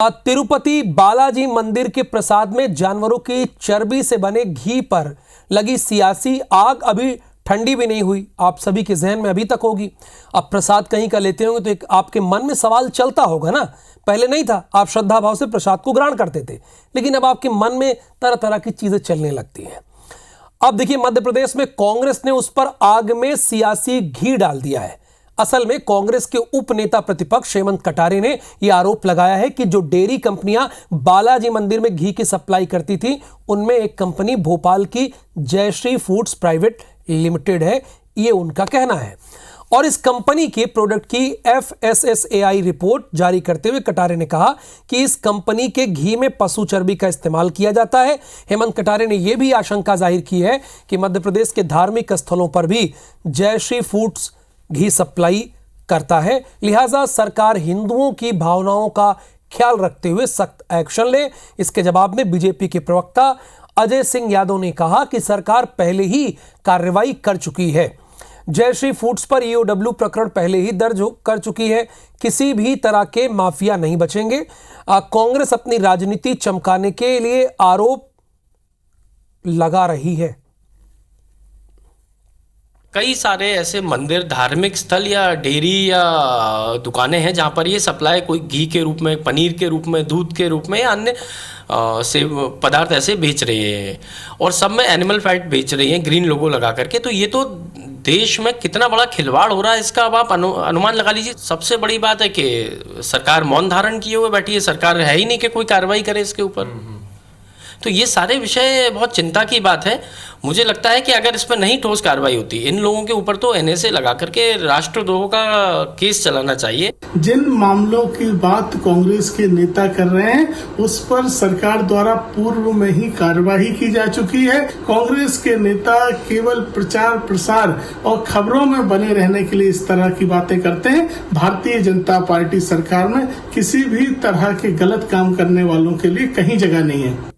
तिरुपति बालाजी मंदिर के प्रसाद में जानवरों की चर्बी से बने घी पर लगी सियासी आग अभी ठंडी भी नहीं हुई। आप सभी के जहन में अभी तक होगी। अब प्रसाद कहीं का लेते होंगे तो एक आपके मन में सवाल चलता होगा ना। पहले नहीं था, आप श्रद्धा भाव से प्रसाद को ग्रहण करते थे, लेकिन अब आपके मन में तरह तरह की चीजें चलने लगती हैं। अब देखिए, मध्य प्रदेश में कांग्रेस ने उस पर आग में सियासी घी डाल दिया है। असल में कांग्रेस के उप नेता प्रतिपक्ष हेमंत कटारे ने यह आरोप लगाया है कि जो डेयरी कंपनियां बालाजी मंदिर में घी की सप्लाई करती थी, उनमें एक कंपनी भोपाल की जयश्री फूड्स प्राइवेट लिमिटेड है, ये उनका कहना है। और इस कंपनी के प्रोडक्ट की FSSAI रिपोर्ट जारी करते हुए कटारे ने कहा कि इस कंपनी के घी में पशु चर्बी का इस्तेमाल किया जाता है। हेमंत कटारे ने यह भी आशंका जाहिर की है कि मध्य प्रदेश के धार्मिक स्थलों पर भी जयश्री फूड्स घी सप्लाई करता है, लिहाजा सरकार हिंदुओं की भावनाओं का ख्याल रखते हुए सख्त एक्शन ले। इसके जवाब में बीजेपी के प्रवक्ता अजय सिंह यादव ने कहा कि सरकार पहले ही कार्रवाई कर चुकी है। जयश्री फूड्स पर EOW प्रकरण पहले ही दर्ज कर चुकी है। किसी भी तरह के माफिया नहीं बचेंगे। कांग्रेस अपनी राजनीति चमकाने के लिए आरोप लगा रही है। कई सारे ऐसे मंदिर, धार्मिक स्थल या डेयरी या दुकानें हैं जहाँ पर ये सप्लाई कोई घी के रूप में, पनीर के रूप में, दूध के रूप में या अन्य से पदार्थ ऐसे बेच रहे हैं, और सब में एनिमल फैट बेच रही हैं ग्रीन लोगो लगा करके। तो ये तो देश में कितना बड़ा खिलवाड़ हो रहा है, इसका अब आप अनुमान लगा लीजिए। सबसे बड़ी बात है कि सरकार मौन धारण किए हुए बैठी है, सरकार है ही नहीं कि कोई कार्रवाई करे इसके ऊपर। तो ये सारे विषय बहुत चिंता की बात है। मुझे लगता है कि अगर इस पर नहीं ठोस कार्रवाई होती, इन लोगों के ऊपर तो NSA लगा करके राष्ट्रद्रोह का केस चलाना चाहिए। जिन मामलों की बात कांग्रेस के नेता कर रहे हैं, उस पर सरकार द्वारा पूर्व में ही कार्यवाही की जा चुकी है। कांग्रेस के नेता केवल प्रचार प्रसार और खबरों में बने रहने के लिए इस तरह की बातें करते हैं। भारतीय जनता पार्टी सरकार में किसी भी तरह के गलत काम करने वालों के लिए कहीं जगह नहीं है।